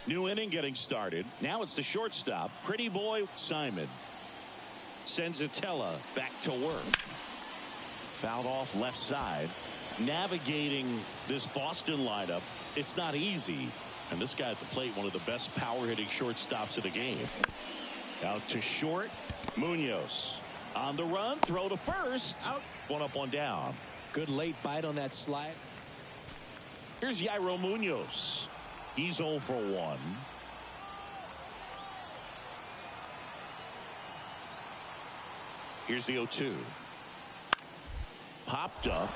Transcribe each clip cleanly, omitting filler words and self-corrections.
New inning getting started. Now it's the shortstop, Pretty Boy Simon. Senzatella back to work. Fouled off left side. Navigating this Boston lineup, it's not easy. And this guy at the plate, one of the best power hitting shortstops of the game. Out to short. Munoz on the run. Throw to first. Out. One up, one down. Good late bite on that slide. Here's Yairo Munoz. He's 0 for 1. Here's the 0-2. Popped up.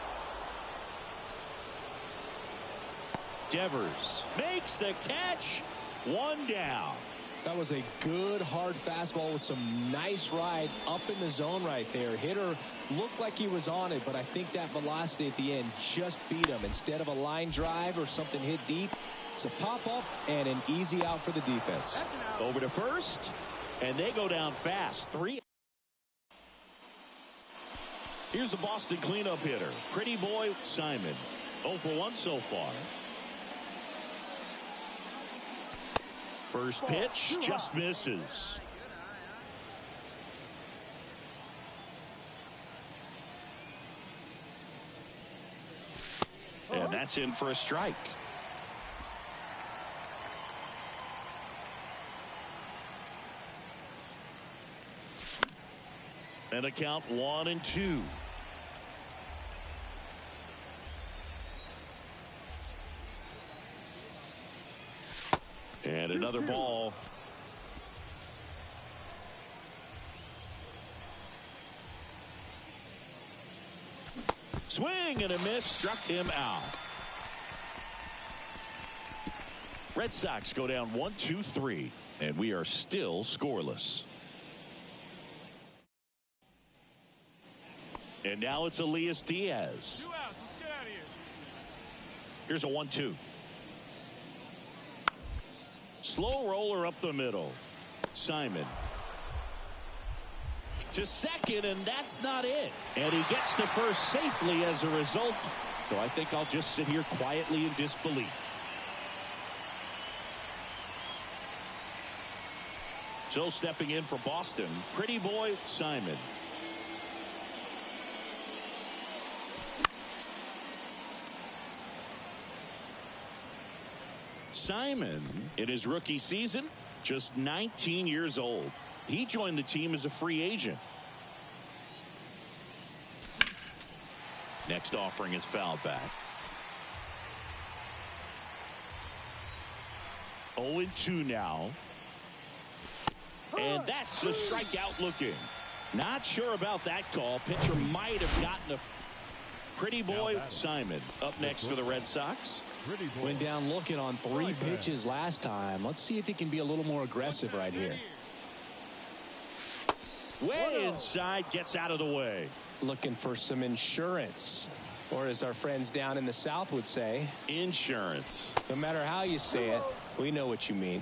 Devers makes the catch. One down. That was a good hard fastball with some nice ride up in the zone right there. Hitter looked like he was on it, but I think that velocity at the end just beat him. Instead of a line drive or something hit deep, it's a pop up and an easy out for the defense. Over to first, and they go down fast. 3. Here's the Boston cleanup hitter, Pretty Boy Simon. 0 for 1 so far. First pitch just misses. And that's in for a strike. And a count 1-2. And another ball. Swing and a miss, struck him out. Red Sox go down 1-2-3, and we are still scoreless. And now it's Elias Diaz. 2 outs. Let's get out of here. Here's a 1-2. Slow roller up the middle. Simon to second, and that's not it. And he gets to first safely as a result. So I think I'll just sit here quietly in disbelief. So stepping in for Boston, Pretty Boy Simon. Simon, in his rookie season, just 19 years old. He joined the team as a free agent. Next offering is fouled back. 0-2 now. And that's a strikeout looking. Not sure about that call. Pitcher might have gotten a Pretty Boy Simon up next for the Red Sox. Went down looking on 3 pitches last time. Let's see if he can be a little more aggressive right here. Way inside, gets out of the way. Looking for some insurance, or as our friends down in the South would say, insurance. No matter how you say it, we know what you mean.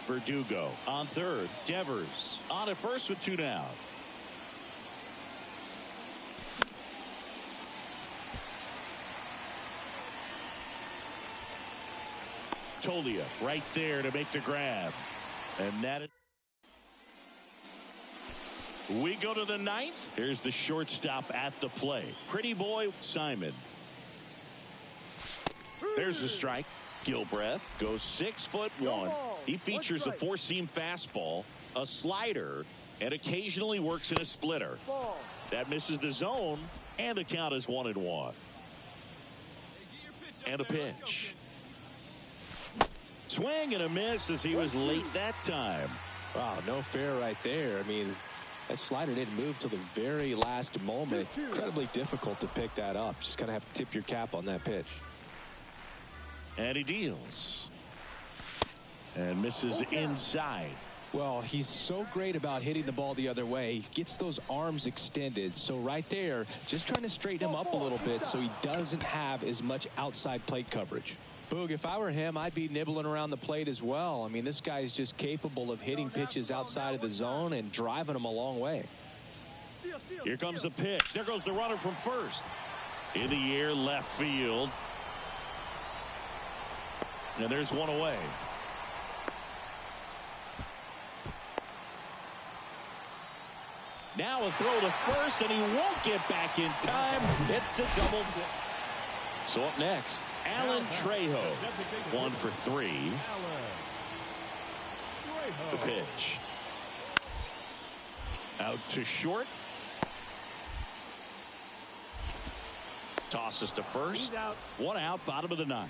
Verdugo on third. Devers on at first with 2 down. Tolia right there to make the grab. And that is. We go to the 9th. Here's the shortstop at the plate. Pretty Boy Simon. There's the strike. Gilbreth goes 6'1". He features a 4-seam fastball, a slider, and occasionally works in a splitter. That misses the zone, and the count is 1-1. And a pitch. Swing and a miss as he was late that time. Wow, no fair right there. I mean, that slider didn't move till the very last moment. Incredibly difficult to pick that up. Just kind of have to tip your cap on that pitch. And he deals. And misses inside. Well, he's so great about hitting the ball the other way. He gets those arms extended. So right there, just trying to straighten him up a little bit so he doesn't have as much outside plate coverage. Boog, if I were him, I'd be nibbling around the plate as well. I mean, this guy's just capable of hitting pitches outside of the zone and driving them a long way. Here comes the pitch. There goes the runner from first. In the air, left field. And there's one away. Now a throw to first, and he won't get back in time. It's a double play. So up next, Alan Trejo, 1 for 3. The pitch. Out to short. Tosses to first. 1 out, bottom of the 9th.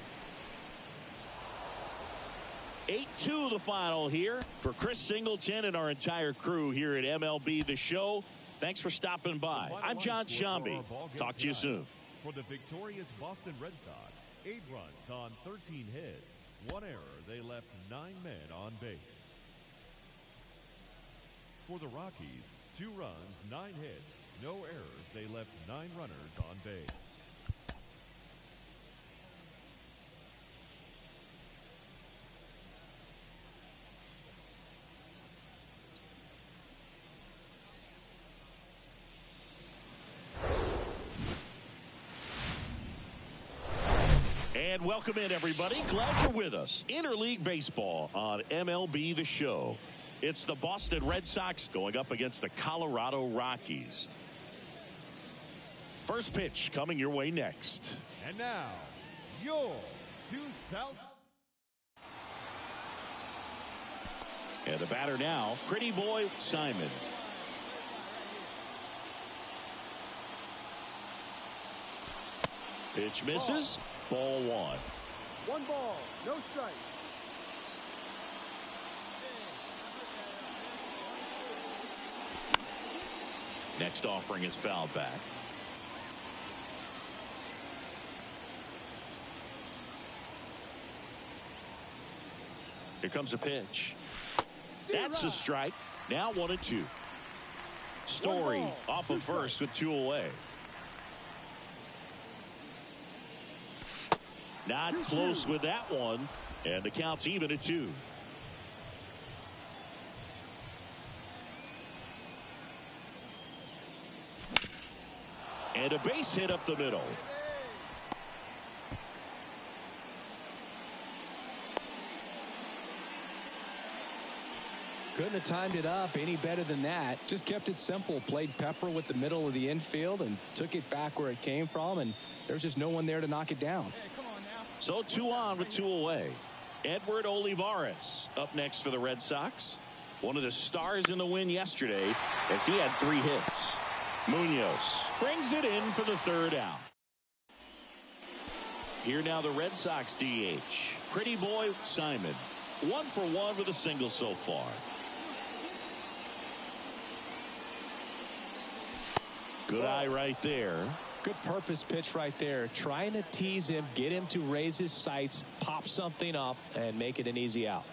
8-2 the final here. For Chris Singleton and our entire crew here at MLB The Show, thanks for stopping by. I'm John Shambi. Talk to you soon. For the victorious Boston Red Sox, 8 runs on 13 hits. 1 error. They left 9 men on base. For the Rockies, 2 runs, 9 hits. No errors. They left 9 runners on base. And welcome in, everybody. Glad you're with us. Interleague Baseball on MLB The Show. It's the Boston Red Sox going up against the Colorado Rockies. First pitch coming your way next. And now, your 2000. And the batter now, Pretty Boy Simon. Pitch misses. Ball 1. 1 ball, no strike. Next offering is fouled back. Here comes a pitch. That's a strike. Now 1-2. Story off of first with 2 away. Not close with that one, and the count's even at 2. And a base hit up the middle. Couldn't have timed it up any better than that. Just kept it simple. Played pepper with the middle of the infield and took it back where it came from, and there's just no one there to knock it down. So 2 on with 2 away. Edward Olivares up next for the Red Sox. One of the stars in the win yesterday as he had 3 hits. Munoz brings it in for the 3rd out. Here now the Red Sox DH. Pretty Boy Simon. 1 for 1 with a single so far. Good eye right there. Good purpose pitch right there. Trying to tease him, get him to raise his sights, pop something up, and make it an easy out.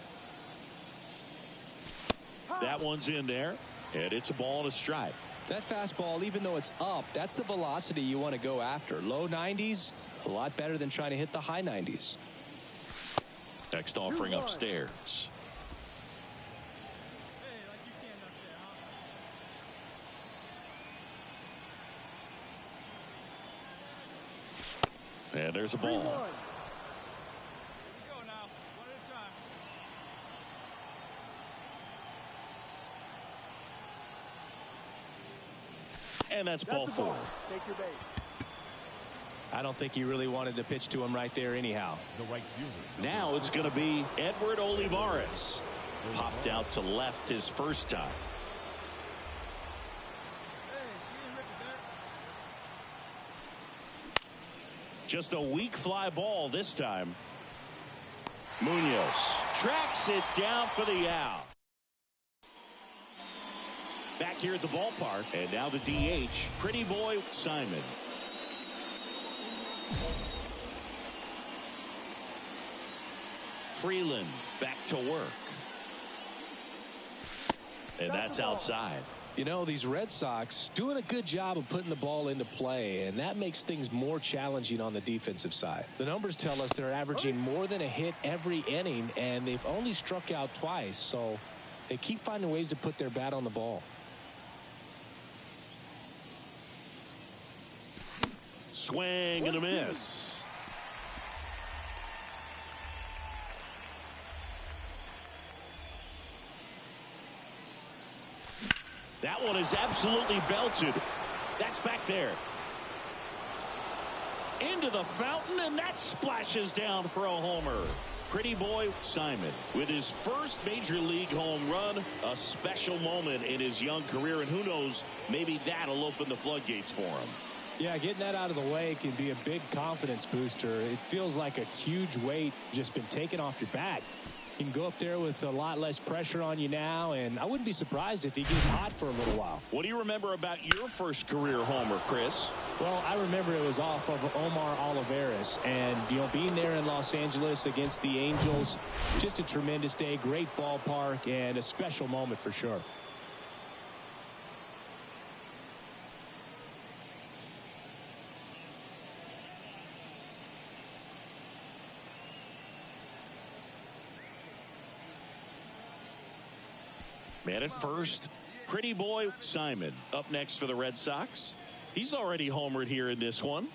That one's in there, and it's a ball and a strike. That fastball, even though it's up, that's the velocity you want to go after. Low 90s, a lot better than trying to hit the high 90s. Next offering upstairs. And there's a ball. Here we go now. 1 at a time. And that's ball 4. Take your base. I don't think he really wanted to pitch to him right there anyhow. The right fielder. Now it's going to be Edward Olivares. Popped out to left his first time. Just a weak fly ball this time. Munoz tracks it down for the out. Back here at the ballpark, and now the DH, Pretty Boy Simon. Freeland back to work. And that's outside. You know, these Red Sox doing a good job of putting the ball into play, and that makes things more challenging on the defensive side. The numbers tell us they're averaging more than a hit every inning, and they've only struck out twice, so they keep finding ways to put their bat on the ball. Swing and a miss. That one is absolutely belted. That's back there. Into the fountain, and that splashes down for a homer. Pretty boy Simon with his first major league home run, a special moment in his young career, and who knows, maybe that'll open the floodgates for him. Yeah, getting that out of the way can be a big confidence booster. It feels like a huge weight just been taken off your back. You can go up there with a lot less pressure on you now, and I wouldn't be surprised if he gets hot for a little while. What do you remember about your first career homer, Chris? Well, I remember it was off of Omar Olivares, and, being there in Los Angeles against the Angels, just a tremendous day, great ballpark, and a special moment for sure. Man at first, pretty boy Simon up next for the Red Sox. He's already homered here in this one.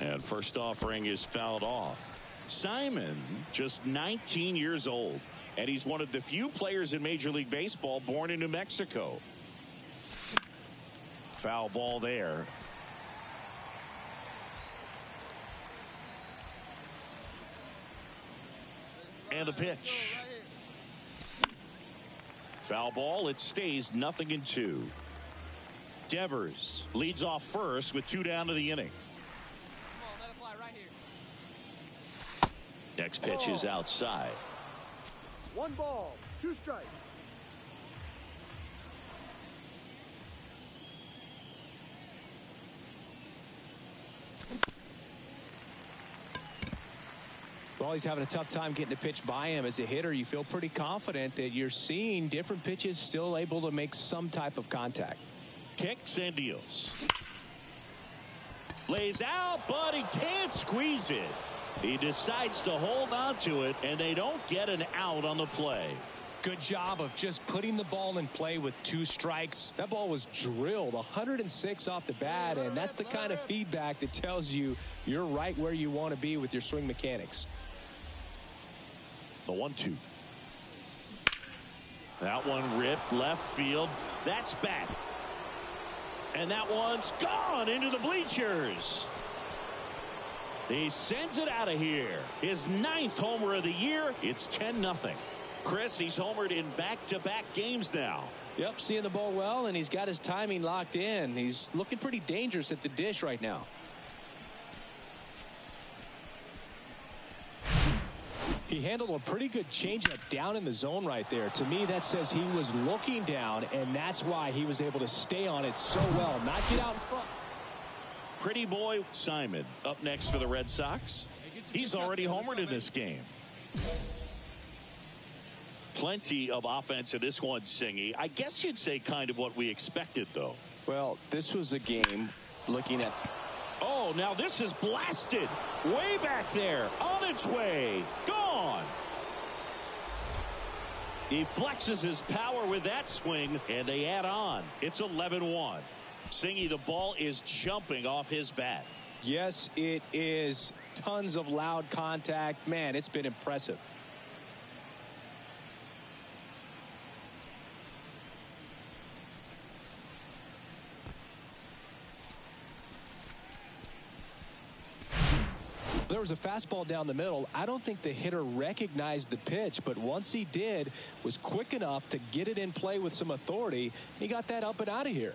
And first offering is fouled off. Simon, just 19 years old, and he's one of the few players in Major League Baseball born in New Mexico. Foul ball there. And the pitch. Foul ball. It stays 0-2. Devers leads off first with 2 down to the inning. Come on, let it fly right here. Next pitch is outside. 1 ball, 2 strikes. Well, he's having a tough time getting a pitch by him. As a hitter, you feel pretty confident that you're seeing different pitches still able to make some type of contact. Kicks and deals. Lays out, but he can't squeeze it. He decides to hold on to it, and they don't get an out on the play. Good job of just putting the ball in play with 2 strikes. That ball was drilled 106 off the bat, and that's the kind of feedback that tells you you're right where you want to be with your swing mechanics. The 1-2. That one ripped left field. That's back. And that one's gone into the bleachers. He sends it out of here. His 9th homer of the year. It's 10-0. Chris, he's homered in back-to-back games now. Yep, seeing the ball well, and he's got his timing locked in. He's looking pretty dangerous at the dish right now. He handled a pretty good changeup down in the zone right there. To me, that says he was looking down, and that's why he was able to stay on it so well, not get out in front. Pretty boy Simon up next for the Red Sox. He's already homered in this game. Plenty of offense in this one, Singy. I guess you'd say kind of what we expected, though. Well, this was a game looking at... Oh, now this is blasted. Way back there. On its way. Gone. He flexes his power with that swing, and they add on. It's 11-1. Singy, the ball is jumping off his bat. Yes, it is. Tons of loud contact. Man, it's been impressive. There was a fastball down the middle. I don't think the hitter recognized the pitch, but once he did, was quick enough to get it in play with some authority. He got that up and out of here.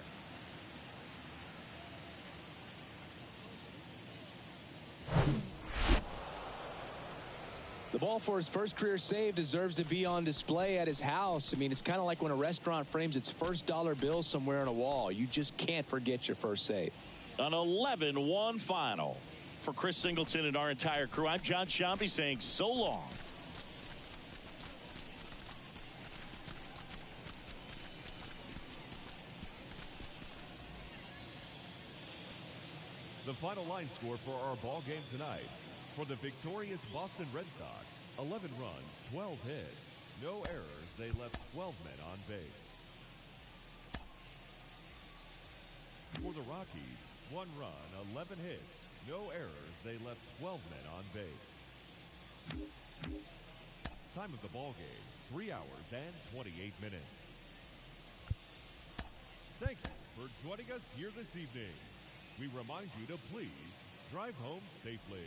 The ball for his first career save deserves to be on display at his house. I mean, it's kind of like when a restaurant frames its first dollar bill somewhere on a wall. You just can't forget your first save. An 11-1 final. For Chris Singleton and our entire crew, I'm John Shambi saying so long. The final line score for our ball game tonight. For the victorious Boston Red Sox, 11 runs, 12 hits. No errors. They left 12 men on base. For the Rockies, 1 run, 11 hits. No errors. They left 12 men on base. Time of the ball game, 3 hours and 28 minutes. Thank you for joining us here this evening. We remind you to please drive home safely.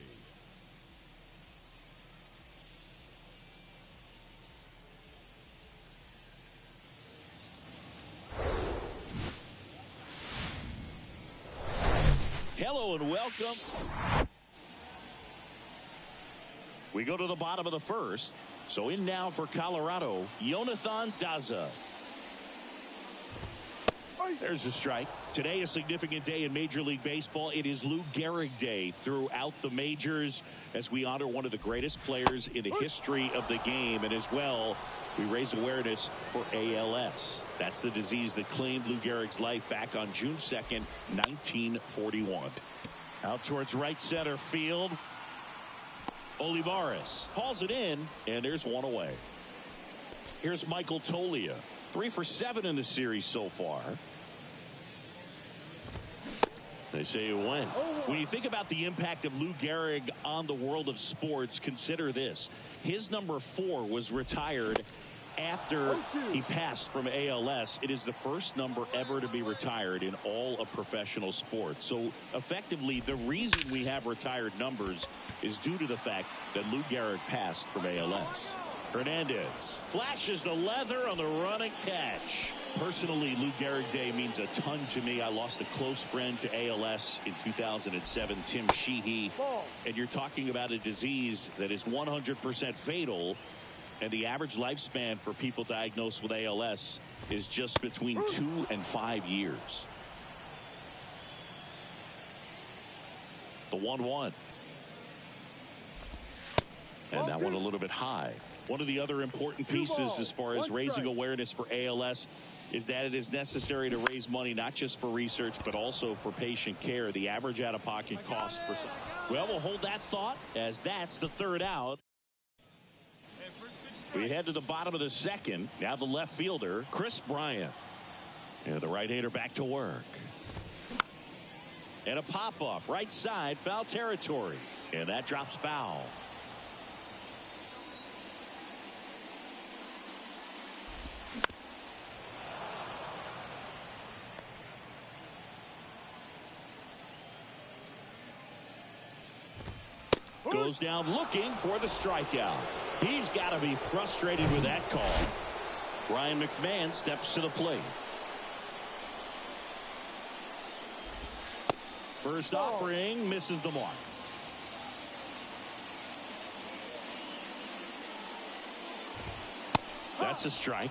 Hello and welcome. We go to the bottom of the first. So in now for Colorado, Jonathan Daza. There's a strike. Today, a significant day in Major League Baseball. It is Lou Gehrig Day throughout the majors as we honor one of the greatest players in the history of the game. And as well, we raise awareness for ALS. That's the disease that claimed Lou Gehrig's life back on June 2nd, 1941. Out towards right center field. Olivares hauls it in, and there's one away. Here's Michael Toglia. 3 for 7 in the series so far. They say it went. When you think about the impact of Lou Gehrig on the world of sports, consider this. His number 4 was retired after he passed from ALS. It is the first number ever to be retired in all of professional sports. So effectively, the reason we have retired numbers is due to the fact that Lou Gehrig passed from ALS. Hernandez flashes the leather on the running catch. Personally, Lou Gehrig Day means a ton to me. I lost a close friend to ALS in 2007, Tim Sheehy. And you're talking about a disease that is 100% fatal. And the average lifespan for people diagnosed with ALS is just between 2 and 5 years. The 1-1. And that one a little bit high. One of the other important pieces as far as raising awareness for ALS is that it is necessary to raise money not just for research but also for patient care. The average out-of-pocket cost for some. Well, we'll hold that thought as that's the third out. We head to the bottom of the second. Now the left fielder, Chris Bryant. And the right-hander back to work. And a pop-up right side, foul territory. And that drops foul. Goes down looking for the strikeout. He's got to be frustrated with that call. Ryan McMahon steps to the plate. First offering misses the mark. That's a strike.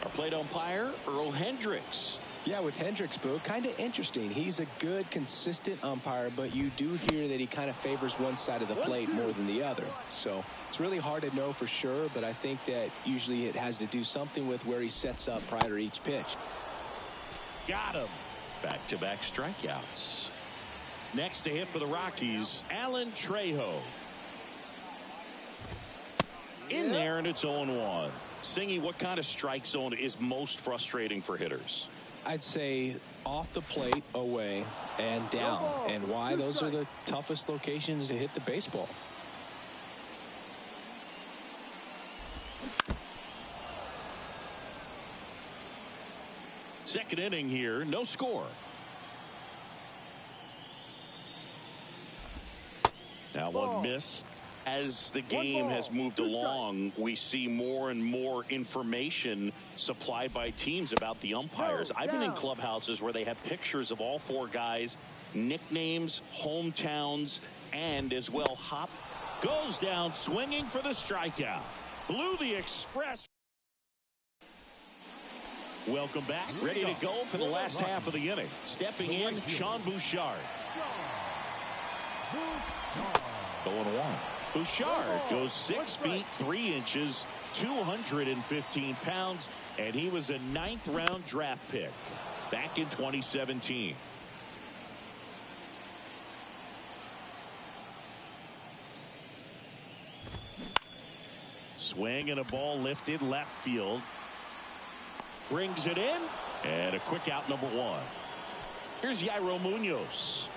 Our plate umpire, Earl Hendricks. Yeah, with Hendricks, Boo, kind of interesting. He's a good, consistent umpire, but you do hear that he kind of favors one side of the plate more than the other. So it's really hard to know for sure, but I think that usually it has to do something with where he sets up prior to each pitch. Got him. Back-to-back strikeouts. Next to hit for the Rockies, Alan Trejo. In there, and it's 0-1. Singy, what kind of strike zone is most frustrating for hitters? I'd say off the plate, away, and down. And why? Those are the toughest locations to hit the baseball. Second inning here, no score. Now one missed. As the game has moved along, we see more and more information supplied by teams about the umpires. I've been in clubhouses where they have pictures of all 4 guys, nicknames, hometowns, and as well hop. Goes down swinging for the strikeout. Blew the express. Welcome back. Ready to go for the last half of the inning. Stepping in, Sean Bouchard. 0-1. Bouchard goes 6 feet 3 inches, 215 pounds, and he was a 9th-round draft pick back in 2017. Swing and a ball lifted left field. Brings it in, and a quick out number 1. Here's Yairo Munoz.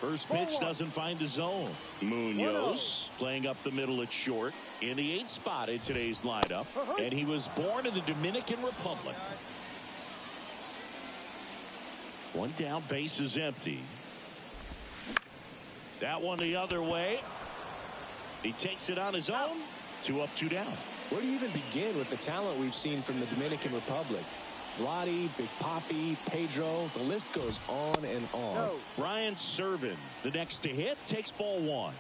First pitch doesn't find the zone. Munoz playing up the middle at short in the 8th spot in today's lineup. And he was born in the Dominican Republic. One down, base is empty. That one the other way. He takes it on his own. 2 up, 2 down. Where do you even begin with the talent we've seen from the Dominican Republic? Vladdy, Big Papi, Pedro, the list goes on and on. No. Ryan Servin, the next to hit, takes ball 1.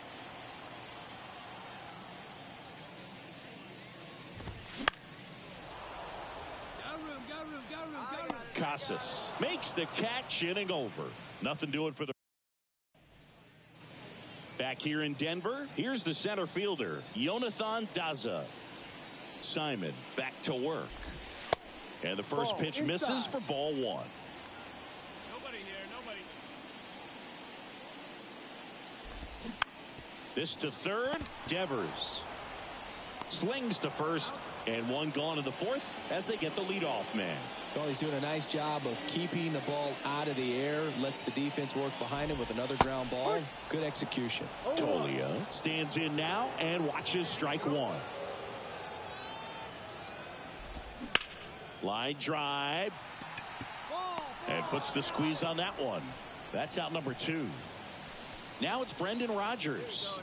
Casas makes the catch, inning over. Nothing doing for the. Back here in Denver, here's the center fielder, Jonathan Daza. Simon back to work. And the first pitch misses for ball 1. Nobody here, nobody. This to third, Devers. Slings to first, and one gone in the 4th as they get the leadoff man. Well, he's doing a nice job of keeping the ball out of the air, lets the defense work behind him with another ground ball. Good execution. Tolia stands in now and watches strike 1. Line drive. And puts the squeeze on that one. That's out number 2. Now it's Brendan Rodgers.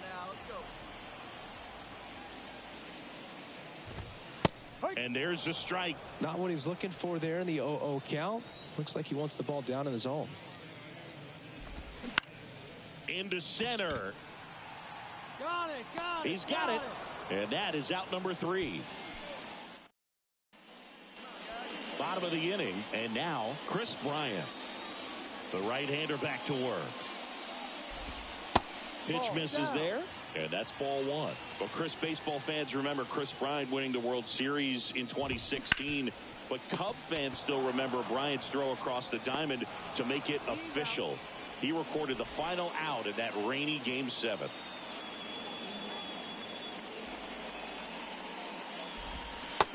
And there's a strike. Not what he's looking for there in the 0-0 count. Looks like he wants the ball down in the zone. Into center. Got it. He's got it. And that is out number 3. Bottom of the inning. And now Chris Bryant. The right-hander back to work. Pitch misses there. And that's ball 1. Well, Chris, baseball fans remember Chris Bryant winning the World Series in 2016. But Cub fans still remember Bryant's throw across the diamond to make it official. He recorded the final out in that rainy Game 7.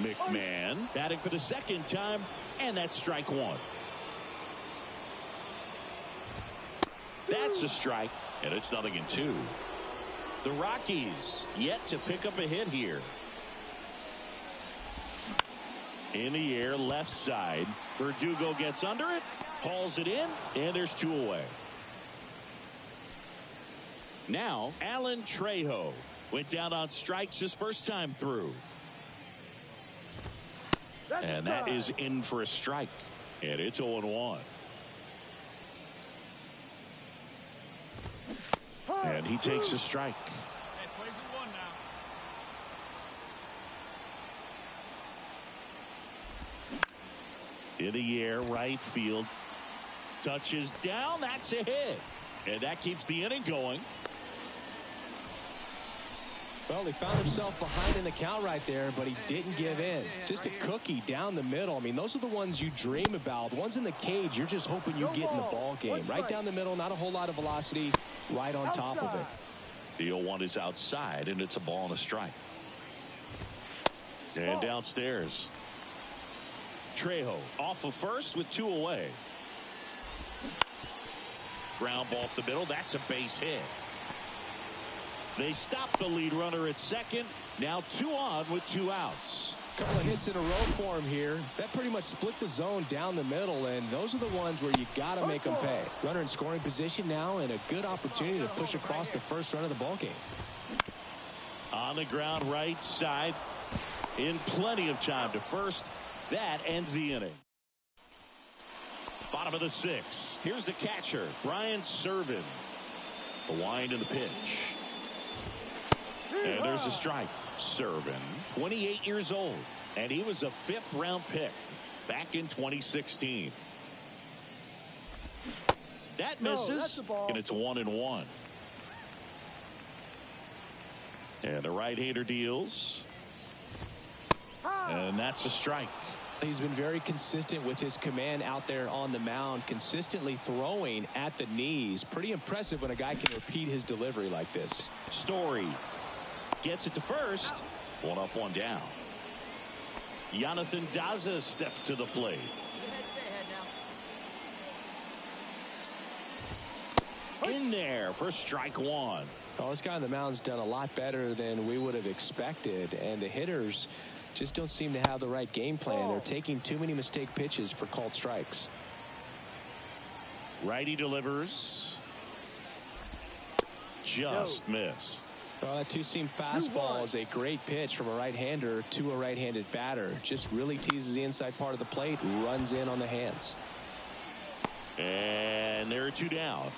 McMahon batting for the 2nd time, and that's strike 1. That's a strike, and it's 0-2. The Rockies yet to pick up a hit here. In the air, left side. Verdugo gets under it, hauls it in, and there's 2 away. Now, Alan Trejo went down on strikes his first time through. And that is in for a strike. And it's 0-1. And he takes a strike. That plays at 1 now. In the air, right field. Touches down. That's a hit. And that keeps the inning going. Well, he found himself behind in the count right there, but he didn't give in. Just a cookie down the middle. I mean, those are the ones you dream about. Ones in the cage, you're just hoping you get in the ball game. Right down the middle, not a whole lot of velocity, right on top of it. The 0-1 is outside, and it's a ball and a strike. And downstairs. Trejo off of first with 2 away. Ground ball up the middle. That's a base hit. They stop the lead runner at second. Now 2 on with 2 outs. Couple of hits in a row for him here. That pretty much split the zone down the middle, and those are the ones where you got to make them pay. Runner in scoring position now, and a good opportunity to push across the first run of the ball game. On the ground, right side. In plenty of time to first. That ends the inning. Bottom of the 6th. Here's the catcher, Ryan Servin. The wind and the pitch. And there's a strike. Servin, 28 years old, and he was a 5th-round pick back in 2016. That misses, and it's 1-1. And the right-hander deals. And that's a strike. He's been very consistent with his command out there on the mound, consistently throwing at the knees. Pretty impressive when a guy can repeat his delivery like this. Story gets it to first. 1 up, 1 down. Jonathan Daza steps to the plate. in there for strike one. Well, this guy on the mound's done a lot better than we would have expected, and the hitters just don't seem to have the right game plan. They're taking too many mistake pitches for called strikes. Righty delivers. Just missed. Well, that two-seam fastball is a great pitch from a right-hander to a right-handed batter. Just really teases the inside part of the plate, runs in on the hands. And there are two down.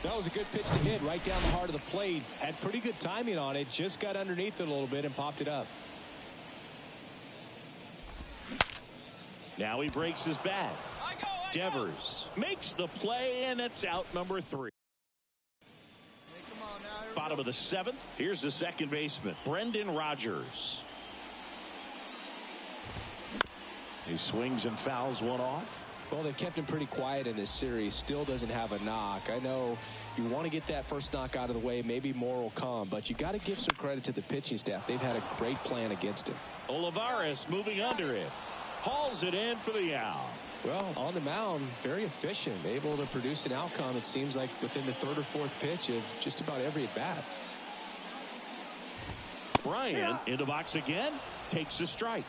That was a good pitch to hit right down the heart of the plate. Had pretty good timing on it. Just got underneath it a little bit and popped it up. Now he breaks his bat. Devers makes the play, and it's out number 3. Bottom of the 7th. Here's the second baseman, Brendan Rodgers. He swings and fouls one off. Well, they've kept him pretty quiet in this series. Still doesn't have a knock. I know you want to get that first knock out of the way. Maybe more will come, but you got to give some credit to the pitching staff. They've had a great plan against him. Olivares moving under it. Hauls it in for the out. Well, on the mound, very efficient, able to produce an outcome, it seems like, within the 3rd or 4th pitch of just about every at-bat. Bryant in the box again, takes a strike.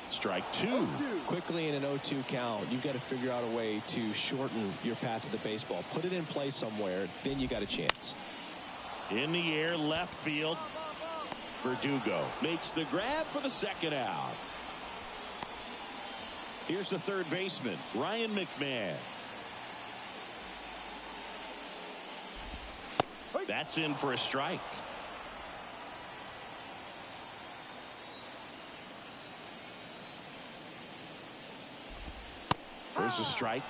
Strike 2. Quickly in an 0-2 count, you've got to figure out a way to shorten your path to the baseball. Put it in play somewhere, then you got a chance. In the air, left field. Verdugo makes the grab for the second out. Here's the third baseman, Ryan McMahon. That's in for a strike. There's a strike.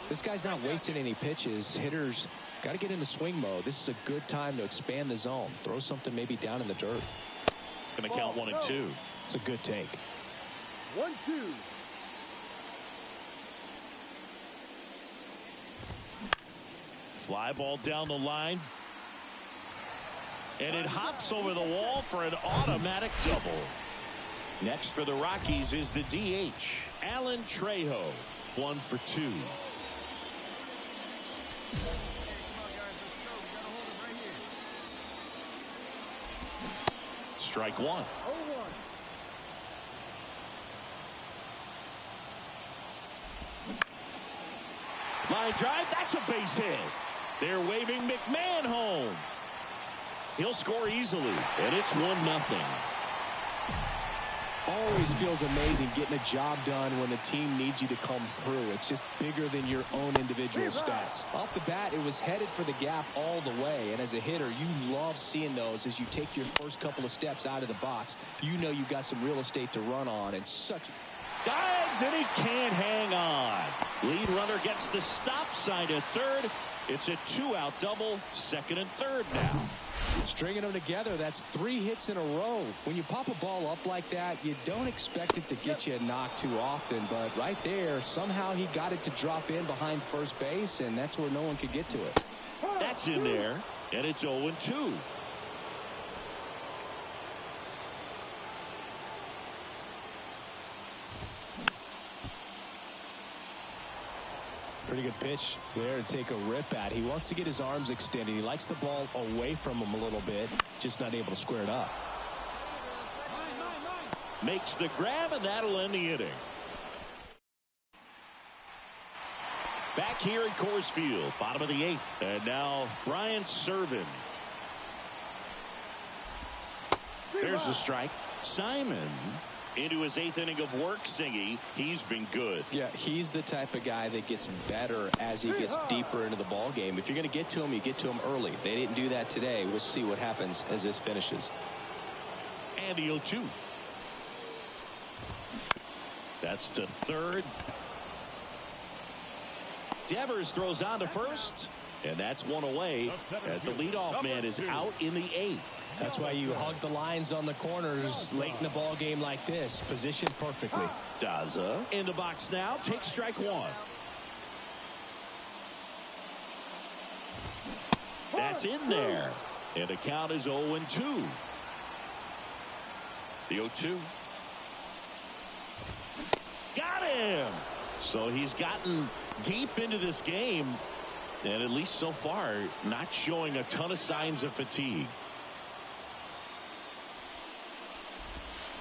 This guy's not wasting any pitches. Hitters got to get into swing mode. This is a good time to expand the zone. Throw something maybe down in the dirt. Going to count 1 and 2. It's a good take. 1-2. Fly ball down the line. And it hops over the wall for an automatic double. Next for the Rockies is the DH, Alan Trejo. 1 for 2. Strike 1. 0-1. Line drive, that's a base hit. They're waving McMahon home. He'll score easily, and it's 1-0. Always feels amazing getting a job done when the team needs you to come through. It's just bigger than your own individual stats. Off the bat, it was headed for the gap all the way, and as a hitter, you love seeing those as you take your first couple of steps out of the box. You know you've got some real estate to run on, and dives, and he can't hang on. Lead runner gets the stop sign at third. It's a 2-out double, second and third now. Stringing them together, that's 3 hits in a row. When you pop a ball up like that, you don't expect it to get you a knock too often, but right there, somehow he got it to drop in behind first base, and that's where no one could get to it. That's in there, and it's 0-2. Pretty good pitch there to take a rip at. He wants to get his arms extended. He likes the ball away from him a little bit, just not able to square it up. Makes the grab, and that'll end the inning. Back here at Coors Field, bottom of the 8th. And now Ryan Serven. There's the strike. Simon into his 8th inning of work, Singy. He's been good. Yeah, he's the type of guy that gets better as he gets deeper into the ball game. If you're going to get to him, you get to him early. They didn't do that today. We'll see what happens as this finishes. And the 0-2. That's to third. Devers throws on to first, and that's one away as the leadoff man is out in the 8th. That's why you hug the lines on the corners late in the ball game like this. Positioned perfectly. Daza in the box now. Takes strike 1. That's in there. And the count is 0-2. The 0-2. Bam! So he's gotten deep into this game, and at least so far, not showing a ton of signs of fatigue.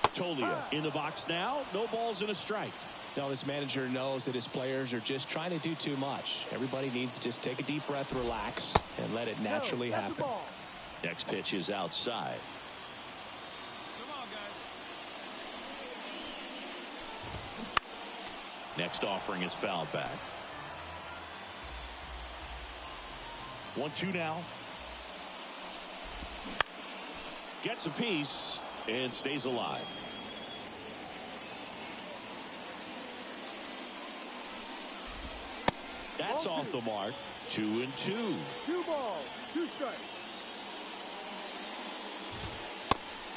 Tolia in the box now. No balls and a strike. Now this manager knows that his players are just trying to do too much. Everybody needs to just take a deep breath, relax, and let it naturally happen. Next pitch is outside. Come on, guys. Next offering is fouled back. 1-2 now. Gets a piece and stays alive. That's off the mark. 2-2. 2 balls, 2 strikes.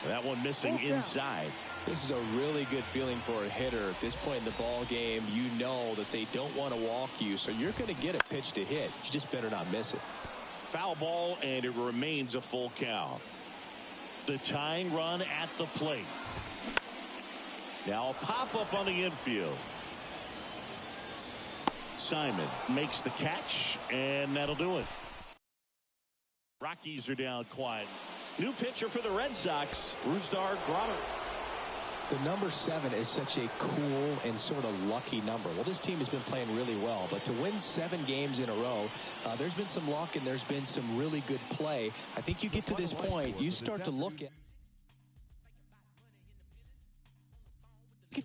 That one missing inside. This is a really good feeling for a hitter. At this point in the ball game, you know that they don't want to walk you, so you're going to get a pitch to hit. You just better not miss it. Foul ball, and it remains a full count. The tying run at the plate. Now a pop-up on the infield. Simon makes the catch, and that'll do it. Rockies are down quiet. New pitcher for the Red Sox, Brusdar Grater. The number 7 is such a cool and sort of lucky number. Well, this team has been playing really well, but to win 7 games in a row, there's been some luck and there's been some really good play. I think you get to this point, you start to look at If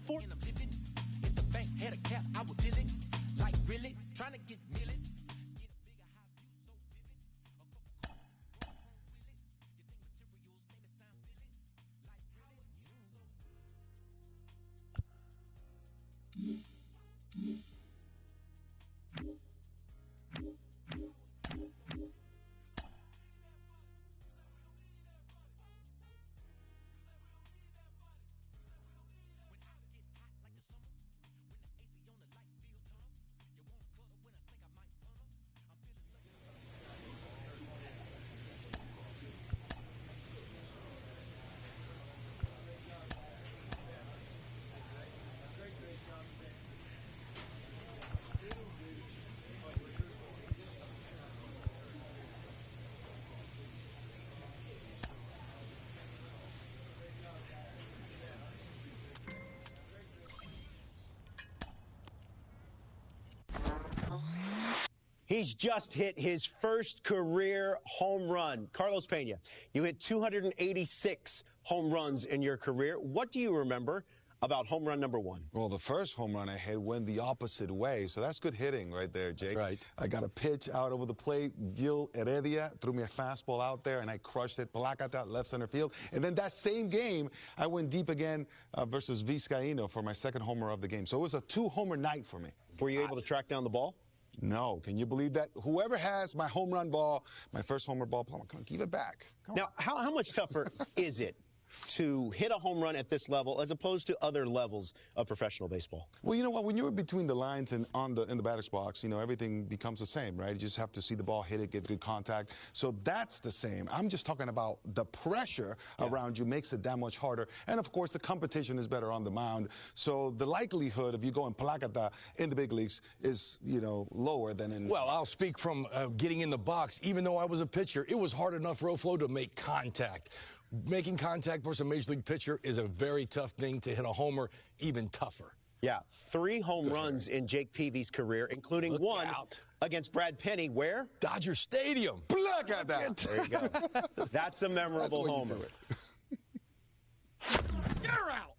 the bank had a cap, I would fill it. Like really, trying to get millions. He's just hit his first career home run. Carlos Pena, you hit 286 home runs in your career. What do you remember about home run number 1? Well, the first home run I hit went the opposite way, so that's good hitting right there, Jake. That's right. I got a pitch out over the plate. Gil Heredia threw me a fastball out there, and I crushed it. Placata, left center field. And then that same game, I went deep again versus Vizcaíno for my second homer of the game. So it was a 2-homer night for me. Were you able to track down the ball? No. Can you believe that? Whoever has my home run ball, my first homer ball, come on, give it back. Come now, how much tougher is it to hit a home run at this level as opposed to other levels of professional baseball? Well, you know what? When you're between the lines and in the batter's box, you know, everything becomes the same, right? You just have to see the ball, hit it, get good contact. So that's the same. I'm just talking about the pressure around you makes it that much harder. And, of course, the competition is better on the mound. So the likelihood of you going placata in the big leagues is, you know, lower than in... Well, I'll speak from getting in the box. Even though I was a pitcher, it was hard enough, Roflo, to make contact. Making contact versus a major league pitcher is a very tough thing. To hit a homer, even tougher. Yeah, 3 home runs in Jake Peavy's career, including one against Brad Penny. Where? Dodger Stadium. Look at that. There you go. That's a memorable homer. You're out.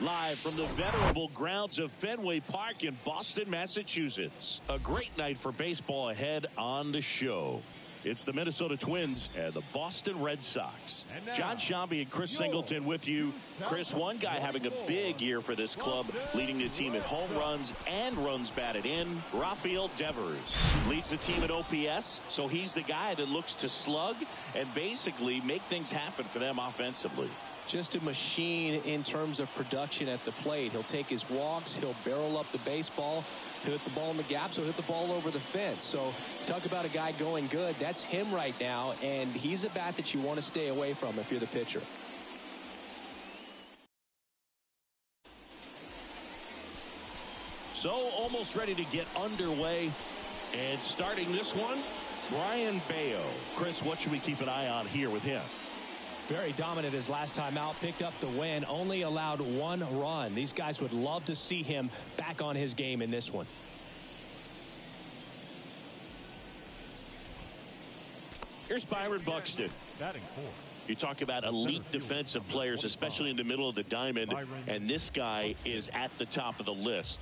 Live from the venerable grounds of Fenway Park in Boston, Massachusetts. A great night for baseball ahead on the show. It's the Minnesota Twins and the Boston Red Sox. John Shambi and Chris Singleton with you. Chris, one guy having a big year for this club, leading the team in home runs and runs batted in. Rafael Devers leads the team at OPS, so he's the guy that looks to slug and basically make things happen for them offensively. Just a machine in terms of production at the plate. He'll take his walks. He'll barrel up the baseball. He'll hit the ball in the gaps. He'll hit the ball over the fence. So talk about a guy going good. That's him right now, and he's a bat that you want to stay away from if you're the pitcher. So almost ready to get underway. And starting this one, Brian Bayo. Chris, what should we keep an eye on here with him? Very dominant his last time out, picked up the win, only allowed 1 run. These guys would love to see him back on his game in this one. Here's Byron Buxton. You talk about elite defensive players, especially in the middle of the diamond, and this guy is at the top of the list.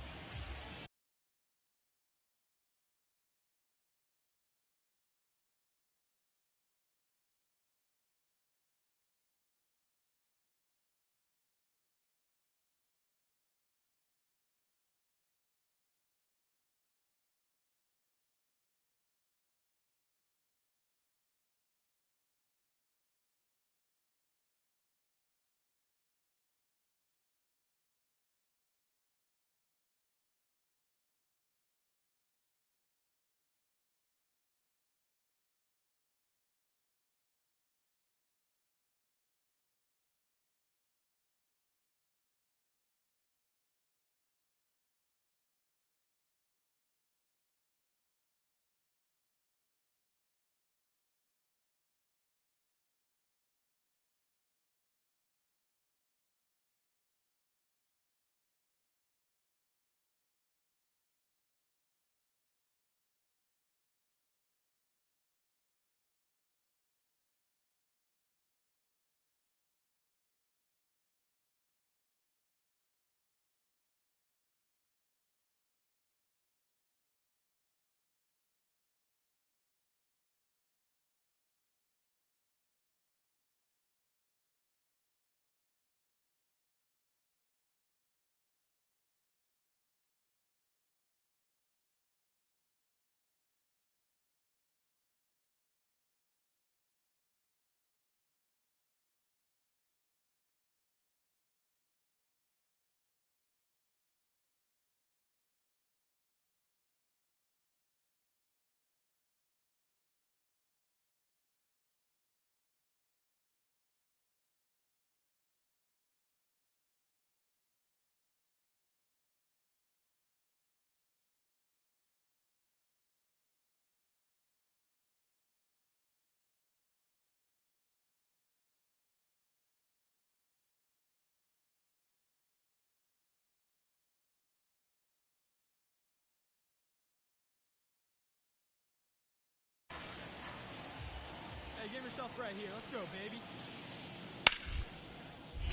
Get yourself right here. Let's go, baby.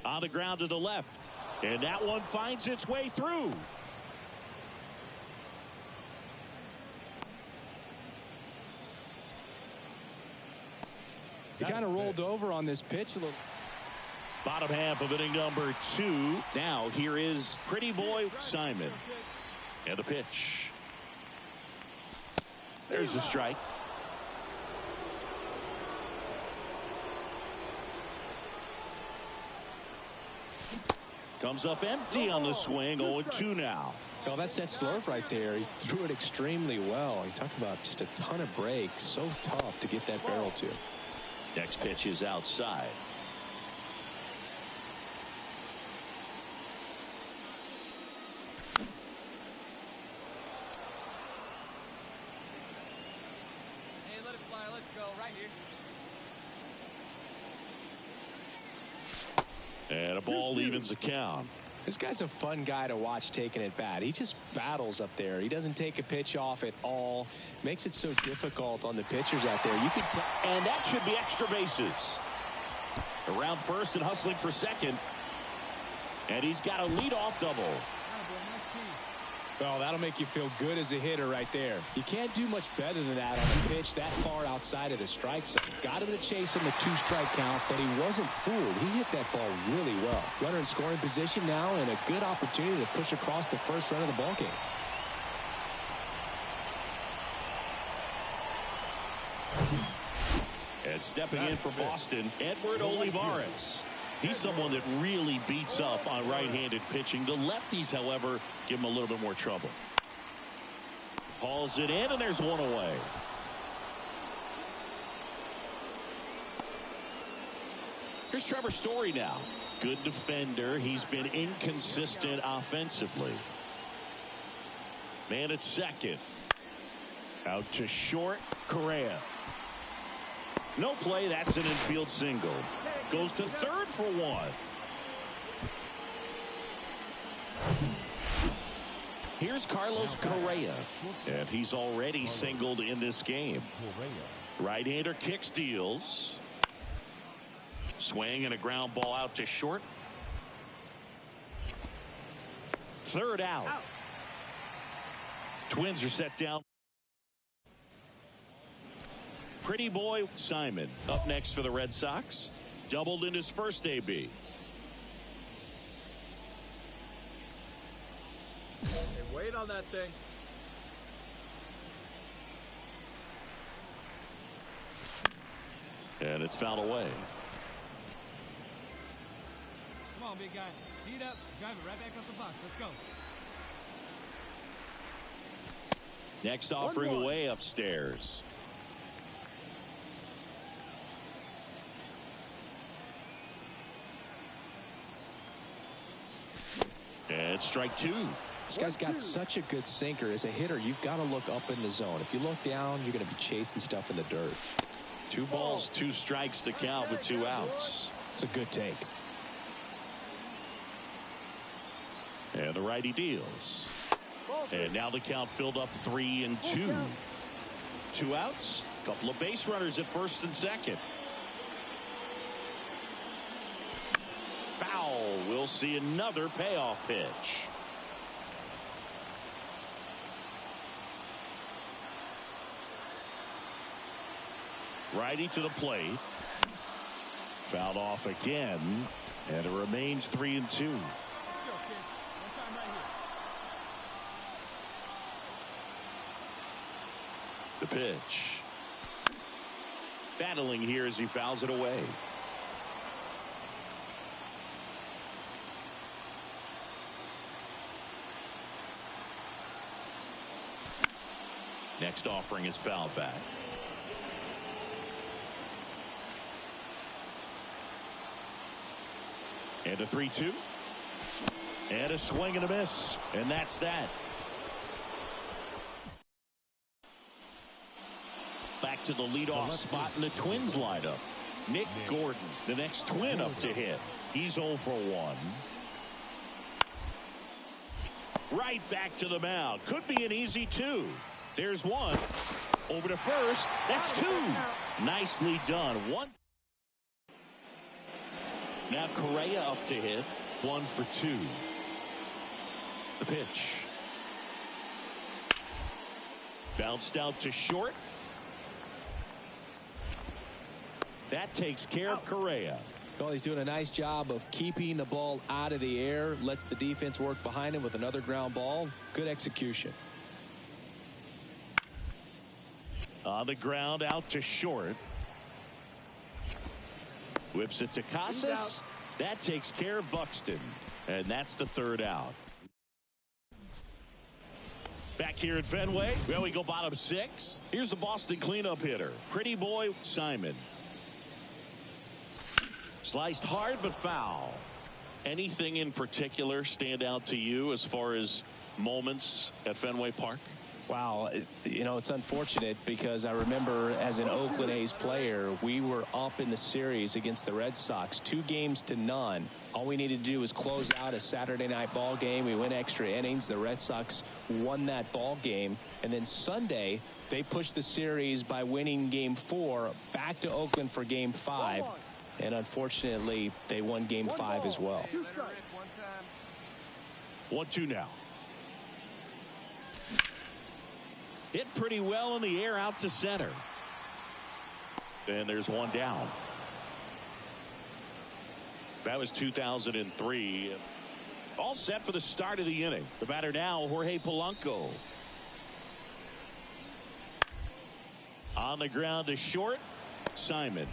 On the ground to the left. And that one finds its way through. He kind of rolled over on this pitch a little. Bottom half of inning number 2. Now here is Pretty Boy Simon. And the pitch. There's the strike. Comes up empty on the swing. 0-2 now. Oh, that's that slurve right there. He threw it extremely well. You talk about just a ton of breaks. So tough to get that barrel to. Next pitch is outside. Hey, let it fly. Let's go right here. And a ball evens the count. This guy's a fun guy to watch taking at bat. He just battles up there. He doesn't take a pitch off at all. Makes it so difficult on the pitchers out there. You can tell. And that should be extra bases. Around first and hustling for second. And he's got a leadoff double. Well, that'll make you feel good as a hitter right there. You can't do much better than that on a pitch that far outside of the strike zone. Got him to chase on the 2-strike count, but he wasn't fooled. He hit that ball really well. Runner in scoring position now, and a good opportunity to push across the first run of the ballgame. And stepping in for Boston, Edward Olivares. He's someone that really beats up on right-handed pitching. The lefties, however, give him a little bit more trouble. Hauls it in, and there's one away. Here's Trevor Story now. Good defender. He's been inconsistent offensively. Man at second. Out to short, Correa. No play. That's an infield single. Goes to third for one. Here's Carlos Correa. And he's already singled in this game. Right-hander kick steals. Swing and a ground ball out to short. Third out. Twins are set down. Pretty boy Simon up next for the Red Sox. Doubled in his first AB. Hey, wait on that thing. And it's fouled away. Come on, big guy. Seat up. Drive it right back up the box. Let's go. Next offering away upstairs. And strike two. This guy's got such a good sinker. As a hitter, you've got to look up in the zone. If you look down, you're going to be chasing stuff in the dirt. 2 balls, 2 strikes to count with 2 outs. It's a good take. And the righty deals. And now the count filled up 3-2. 2 outs. Couple of base runners at first and second. Foul. We'll see another payoff pitch. Righty to the plate. Fouled off again. And it remains 3-2. The pitch. Battling here as he fouls it away. Next offering is fouled back. And a 3-2. And a swing and a miss. And that's that. Back to the leadoff spot in the Twins lineup. Nick Gordon, the next Twin up to hit. He's 0 for 1. Right back to the mound. Could be an easy 2. There's 1. Over to first. That's 2. Nicely done. 1. Now Correa up to hit. 1 for 2. The pitch. Bounced out to short. That takes care of Correa. Well, he's doing a nice job of keeping the ball out of the air. Lets the defense work behind him with another ground ball. Good execution. On the ground out to short. Whips it to Casas. That takes care of Buxton. And that's the 3rd out. Back here at Fenway. Well, we go bottom 6. Here's the Boston cleanup hitter. Pretty boy Simon. Sliced hard but foul. Anything in particular stand out to you as far as moments at Fenway Park? Wow, you know, it's unfortunate because I remember as an Oakland A's player, we were up in the series against the Red Sox, 2-0. All we needed to do was close out a Saturday night ball game. We went extra innings. The Red Sox won that ball game. And then Sunday, they pushed the series by winning Game 4 back to Oakland for Game 5. And unfortunately, they won Game 5 as well. time. 1-2 now. Hit pretty well in the air out to center. And there's one down. That was 2003. All set for the start of the inning. The batter now, Jorge Polanco. On the ground to short, Simon.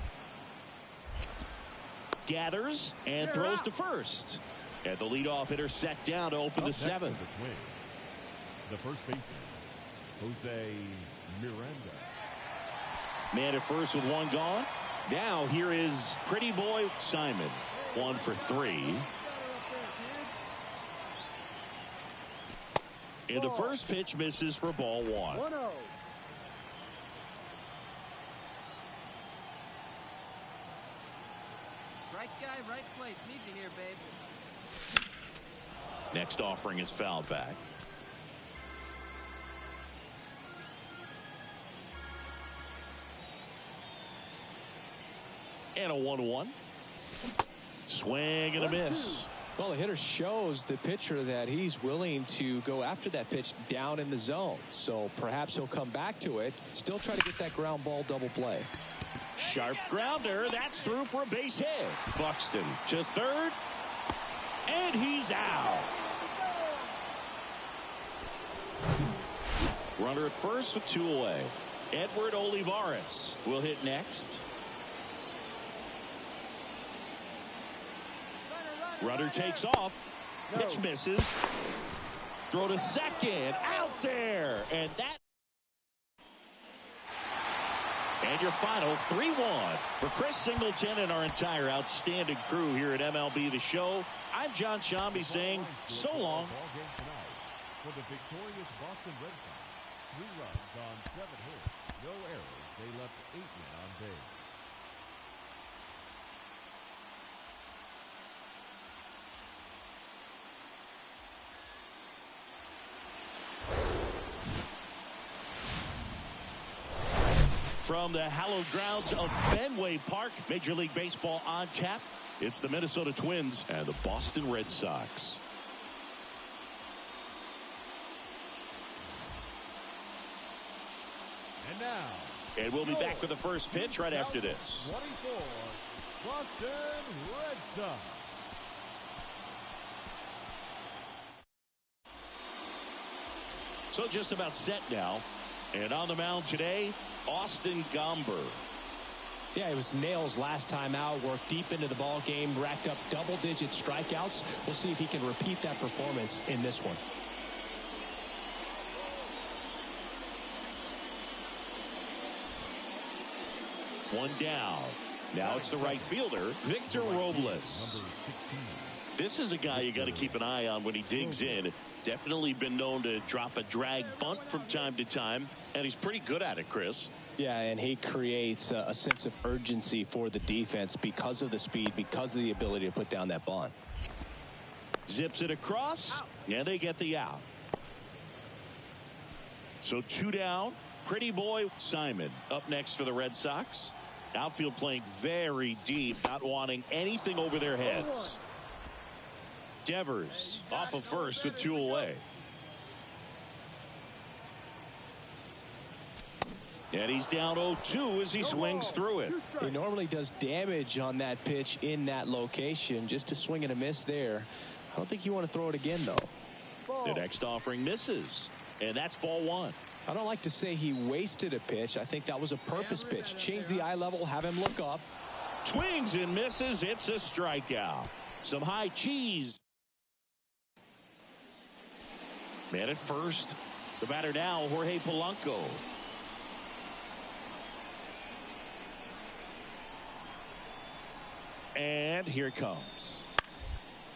Gathers and throws to first. And the leadoff hitter set down to open the seventh. The first baseman, Jose Miranda. Man at first with one gone. Now here is pretty boy Simon. 1 for 3. And the first pitch misses for ball 1. 1-0. Right guy, right place. Need you here, babe. Next offering is fouled back. And a 1-1. Swing and a miss. Well, the hitter shows the pitcher that he's willing to go after that pitch down in the zone. So perhaps he'll come back to it. Still try to get that ground ball double play. Sharp grounder. That's through for a base hit. Buxton to third. And he's out. Runner at first with 2 away. Edward Olivares will hit next. Runner takes off. Pitch misses. Throw to second. Out there. And that. And your final 3-1 for Chris Singleton and our entire outstanding crew here at MLB The Show. I'm John Shambi saying so long. For the victorious Boston Red Sox, 3 runs on 7 hits, no errors. They left 8 men on base. From the hallowed grounds of Fenway Park, Major League Baseball on tap. It's the Minnesota Twins and the Boston Red Sox. And now. And we'll be back with the first pitch right after this. 24, Boston Red Sox. So just about set now. And on the mound today, Austin Gomber. Yeah, it was nails last time out. Worked deep into the ball game. Racked up double-digit strikeouts. We'll see if he can repeat that performance in this one. One down. Now it's the right fielder, Victor Robles. This is a guy you got to keep an eye on when he digs in. Definitely been known to drop a drag bunt from time to time, and he's pretty good at it, Chris. Yeah, and he creates a sense of urgency for the defense because of the speed, because of the ability to put down that bunt. Zips it across, and they get the out. So 2 down. Pretty boy Simon up next for the Red Sox. Outfield playing very deep, not wanting anything over their heads. Devers off of first with 2 away. And he's down 0-2 as he swings through it. He normally does damage on that pitch in that location. Just a swing and a miss there. I don't think you want to throw it again, though. The next offering misses. And that's ball 1. I don't like to say he wasted a pitch. I think that was a purpose pitch. Change the eye level, have him look up. Swings and misses. It's a strikeout. Some high cheese. Man at first. The batter now, Jorge Polanco. And here it comes.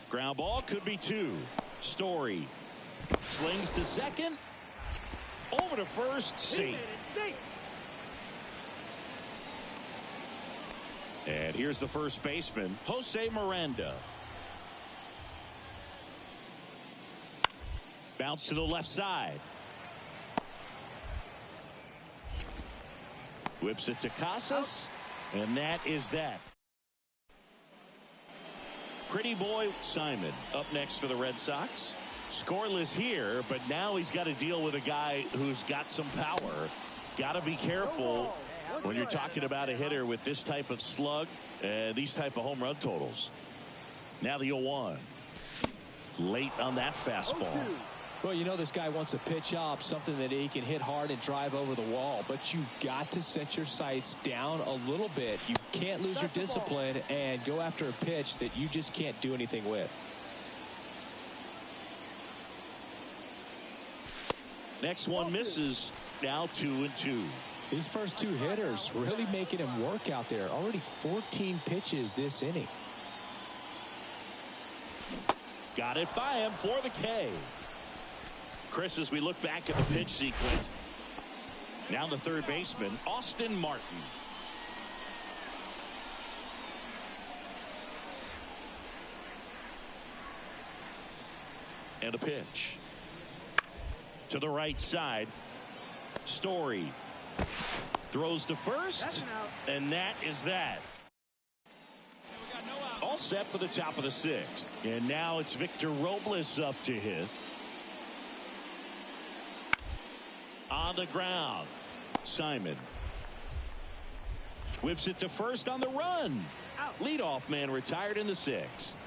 Ground ball could be 2. Story slings to second. Over to first, safe. And here's the first baseman, Jose Miranda. Bounce to the left side. Whips it to Casas. And that is that. Pretty boy Simon up next for the Red Sox. Scoreless here, but now he's got to deal with a guy who's got some power. Got to be careful when you're talking about a hitter with this type of slug and these type of home run totals. Now the 0-1. Late on that fastball. Well, you know this guy wants a pitch up, something that he can hit hard and drive over the wall. But you've got to set your sights down a little bit. You can't lose your discipline and go after a pitch that you just can't do anything with. Next one misses. Now 2-2. These first two hitters really making him work out there. Already 14 pitches this inning. Got it by him for the K. Chris, as we look back at the pitch sequence, now the third baseman, Austin Martin. And a pitch. To the right side. Story. Throws to first. And that is that. All set for the top of the sixth. And now it's Victor Robles up to hit. On the ground. Simon. Whips it to first on the run. Leadoff man retired in the sixth.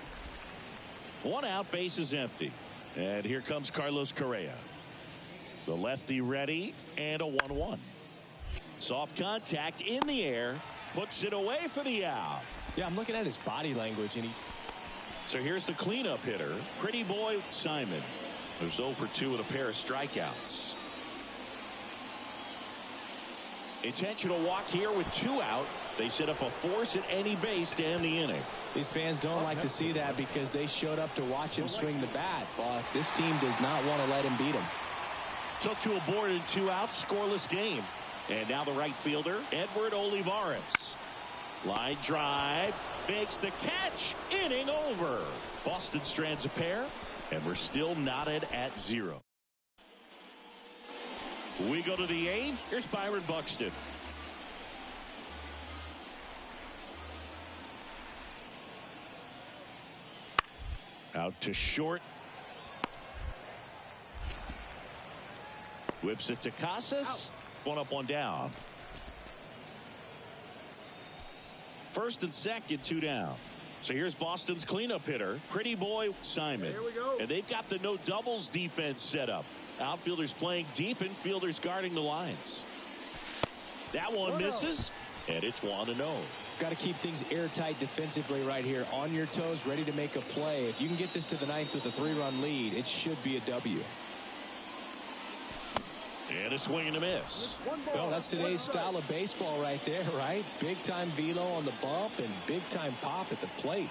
One out, base is empty. And here comes Carlos Correa. The lefty ready, and a 1-1. Soft contact in the air. Puts it away for the out. Yeah, I'm looking at his body language. So here's the cleanup hitter. Pretty boy Simon. Who's 0 for 2 with a pair of strikeouts. Intentional walk here with 2 out. They set up a force at any base to end the inning. These fans don't like to see that because they showed up to watch him swing the bat. But this team does not want to let him beat him. Took to a board and 2 outs, scoreless game. And now the right fielder, Edward Olivares. Line drive, makes the catch, inning over. Boston strands a pair, and we're still knotted at 0. We go to the 8th. Here's Byron Buxton. Out to short. Whips it to Casas. 1 up, 1 down. First and second, 2 down. So here's Boston's cleanup hitter, Pretty boy Simon. Here we go. And they've got the no doubles defense set up. Outfielders playing deep, infielders guarding the lines. That one misses, and it's 1-0. Got to keep things airtight defensively right here. On your toes, ready to make a play. If you can get this to the 9th with a 3-run lead, it should be a W. And a swing and a miss. Well, that's today's style of baseball right there, right? Big-time velo on the bump and big-time pop at the plate.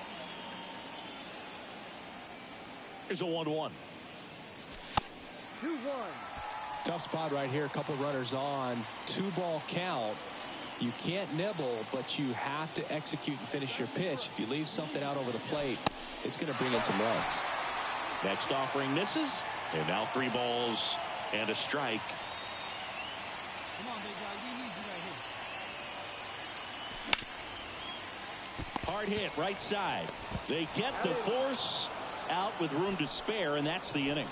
Here's a 1-1. 2-1. Tough spot right here. A couple runners on. 2-ball count. You can't nibble, but you have to execute and finish your pitch. If you leave something out over the plate, it's going to bring in some runs. Next offering misses. And now 3 balls and a strike. Come on, big guy. We need you right here. Hard hit, right side. They get the force out with room to spare, and that's the inning.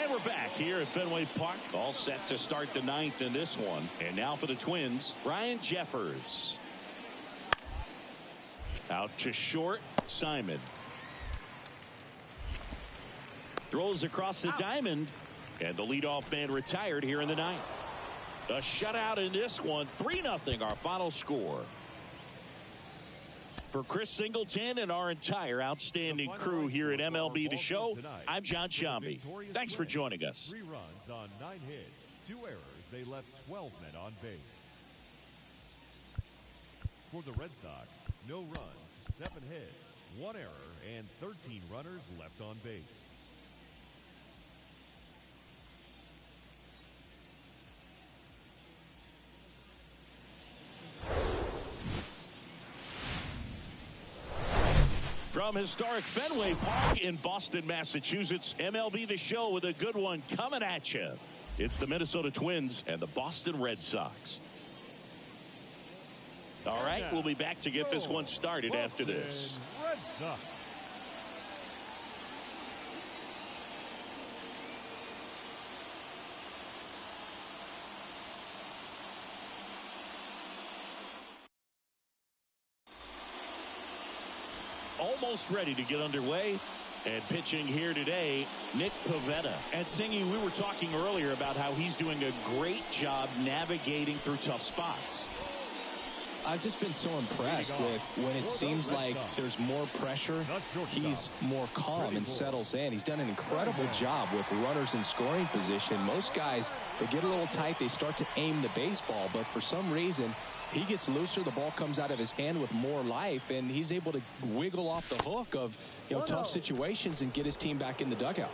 And we're back here at Fenway Park. All set to start the 9th in this one. And now for the Twins, Ryan Jeffers. Out to short, Simon. Throws across the diamond, and the leadoff man retired here in the 9th. A shutout in this one, 3-0 our final score. For Chris Singleton and our entire outstanding crew here at MLB The Show, I'm John Shambi. Thanks for joining us. 3 runs on 9 hits, 2 errors. They left 12 men on base. For the Red Sox, no runs, 7 hits, 1 error, and 13 runners left on base. From historic Fenway Park in Boston, Massachusetts, MLB The Show with a good one coming at you. It's the Minnesota Twins and the Boston Red Sox. All right, we'll be back to get this one started after this. Red Sox. Almost ready to get underway. And pitching here today, Nick Pivetta. And Singy, we were talking earlier about how he's doing a great job navigating through tough spots. I've just been so impressed with when it seems like there's more pressure, he's more calm and settles in. He's done an incredible job with runners in scoring position. Most guys, they get a little tight, they start to aim the baseball, but for some reason, he gets looser, the ball comes out of his hand with more life, and he's able to wiggle off the hook of tough situations and get his team back in the dugout.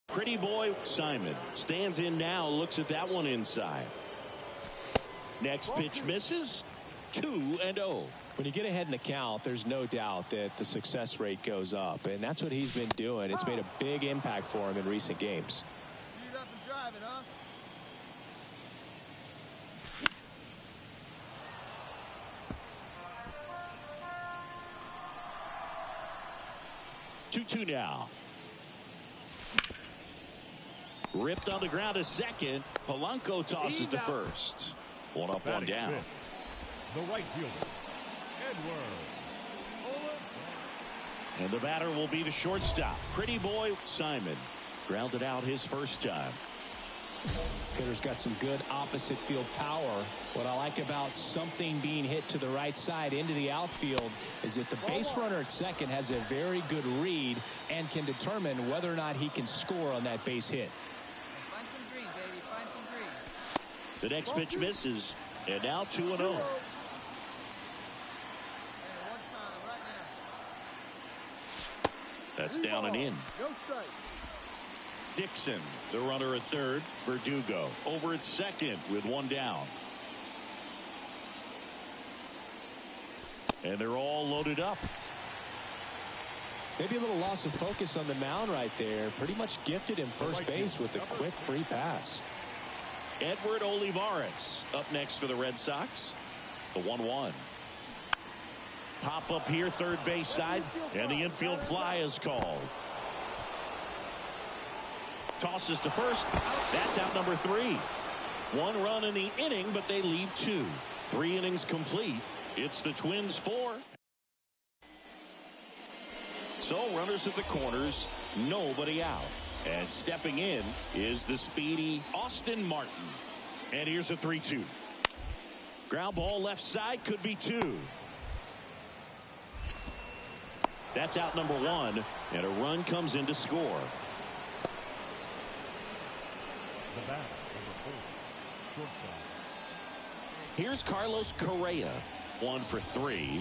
Pretty boy Simon stands in now, looks at that one inside. Next pitch misses. 2-0. When you get ahead in the count, there's no doubt that the success rate goes up, and that's what he's been doing. It's made a big impact for him in recent games. See you up and driving, huh? 2-2 now. Ripped on the ground to second. Polanco tosses to first. One up, one down. The right fielder, Edward. And the batter will be the shortstop. Pretty boy Simon. Grounded out his first time. Hitter's got some good opposite field power. What I like about something being hit to the right side into the outfield is that the base runner at second has a very good read and can determine whether or not he can score on that base hit. Find some green, baby. Find some green. The next pitch misses. And now 2-0. Hey, one time, right now. That's down and in. No strike. Dixon, the runner at third. Verdugo over at second with one down. And they're all loaded up. Maybe a little loss of focus on the mound right there. Pretty much gifted him first base with a quick free pass. Edward Olivares up next for the Red Sox. The 1-1. Pop up here, third base side, and the infield fly is called. Tosses to first. That's out number 3. 1 run in the inning, but they leave 2. 3 innings complete. It's the Twins 4. So runners at the corners, nobody out. And stepping in is the speedy Austin Martin. And here's a 3-2. Ground ball left side, could be 2. That's out number 1, and a run comes in to score. The bat, number 4, shortstop. Here's Carlos Correa, 1 for 3.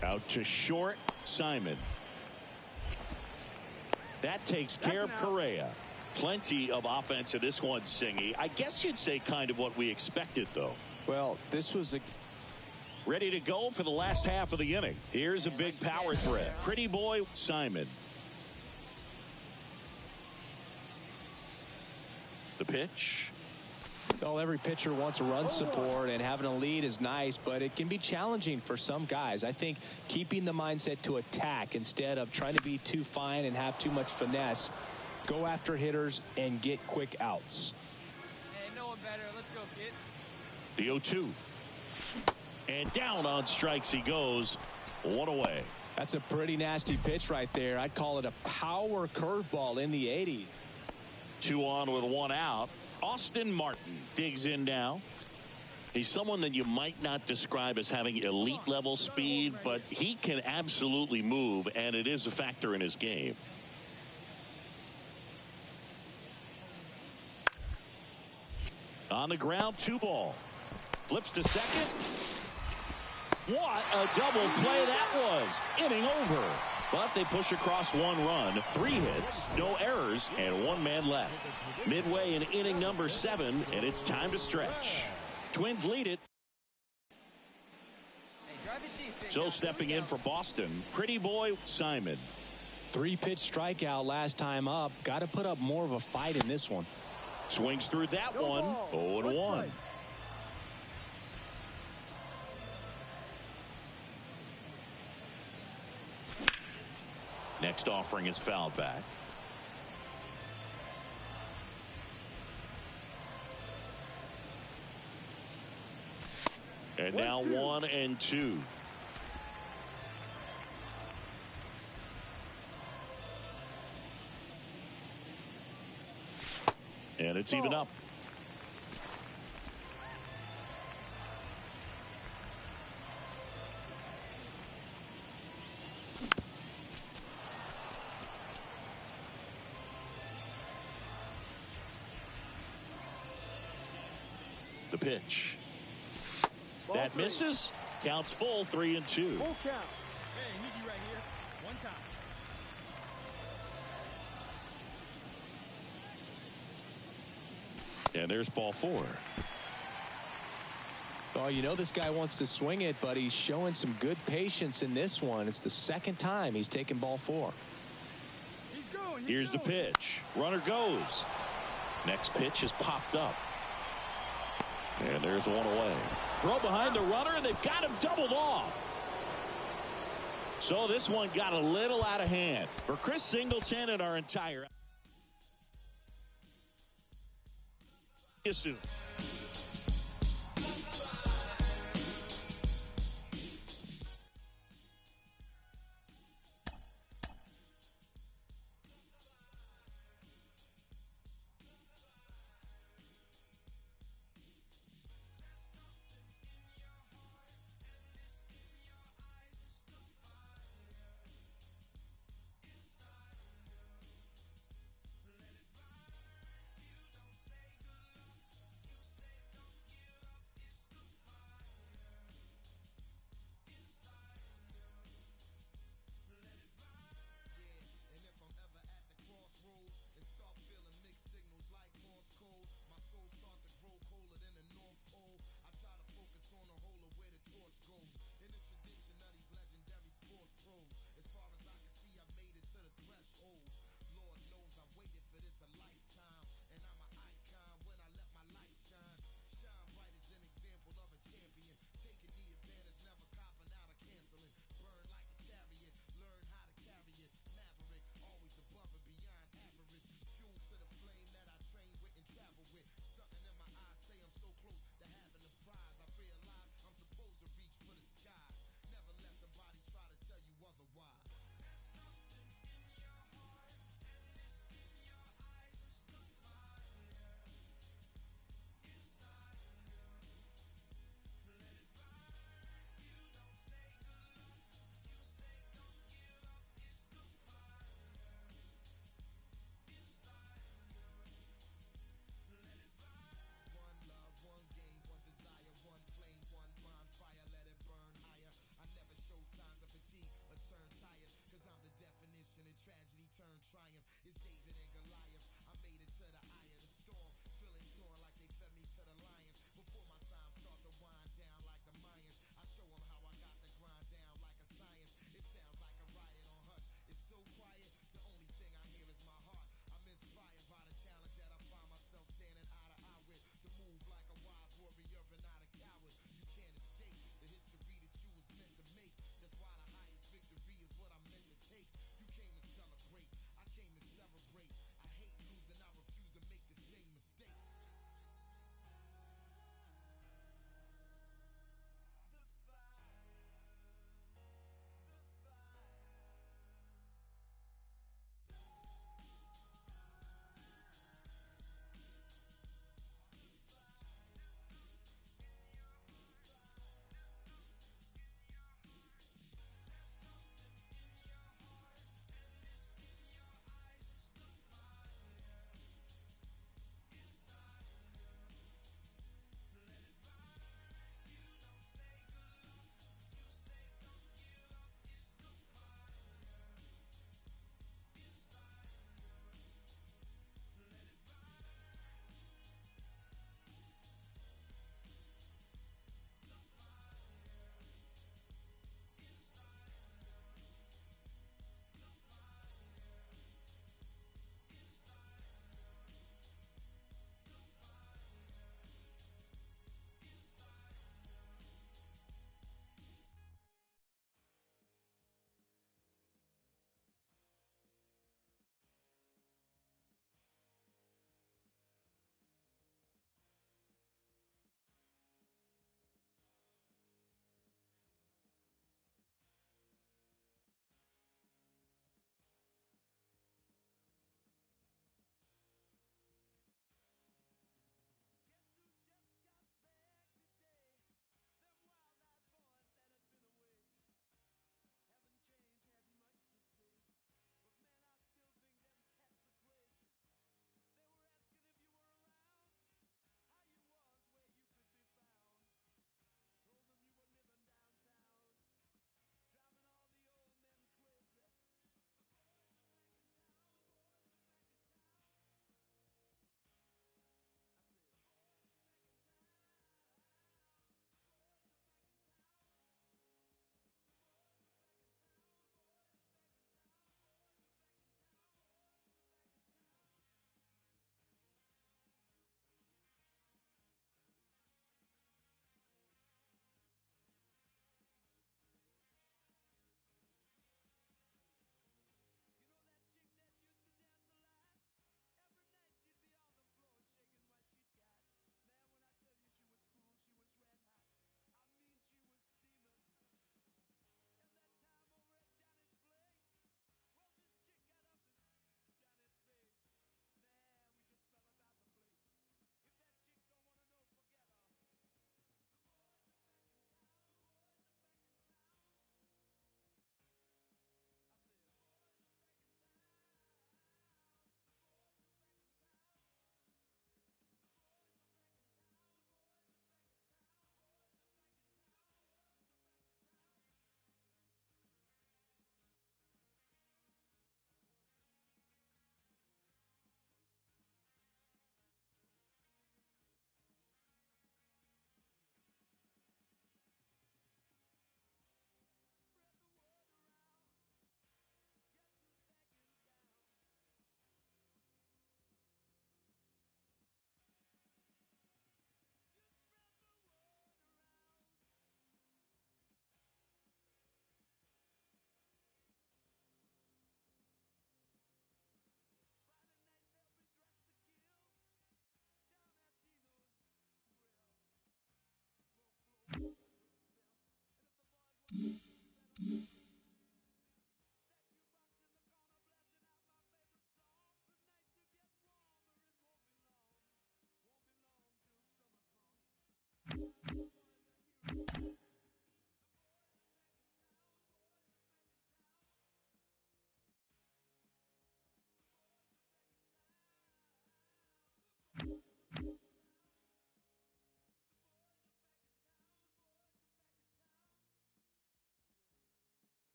Out to short, Simon. That takes care of Correa. Plenty of offense in this one, Singy. I guess you'd say kind of what we expected, though. Well, this was a... Ready to go for the last half of the inning. Here's a big power threat. Pretty boy, Simon. The pitch. Well, every pitcher wants a run support, and having a lead is nice, but it can be challenging for some guys. I think keeping the mindset to attack instead of trying to be too fine and have too much finesse, go after hitters and get quick outs. Hey, no one better. Let's go, kid. The 0-2. And down on strikes he goes. 1 away. That's a pretty nasty pitch right there. I'd call it a power curveball in the 80s. 2 on with 1 out. Austin Martin digs in now. He's someone that you might not describe as having elite level speed, but he can absolutely move, and it is a factor in his game. On the ground, 2 ball. Flips to second. What a double play that was. Inning over. But they push across 1 run, 3 hits, no errors, and 1 man left. Midway in inning number 7, and it's time to stretch. Twins lead it. So stepping in for Boston, pretty boy Simon. 3-pitch strikeout last time up. Got to put up more of a fight in this one. Swings through that one. 0-1. Next offering is fouled back. And now 1-2. And it's even up. The pitch. That misses. Counts full, 3-2. Full count. Hey, need you right here. 1 time. And there's ball 4. Oh, you know this guy wants to swing it, but he's showing some good patience in this one. It's the 2nd time he's taken ball 4. He's going. Here's the pitch. Runner goes. Next pitch is popped up. And there's 1 away. Throw behind the runner, and they've got him doubled off. So this one got a little out of hand. For Chris Singleton and our entire... See you soon.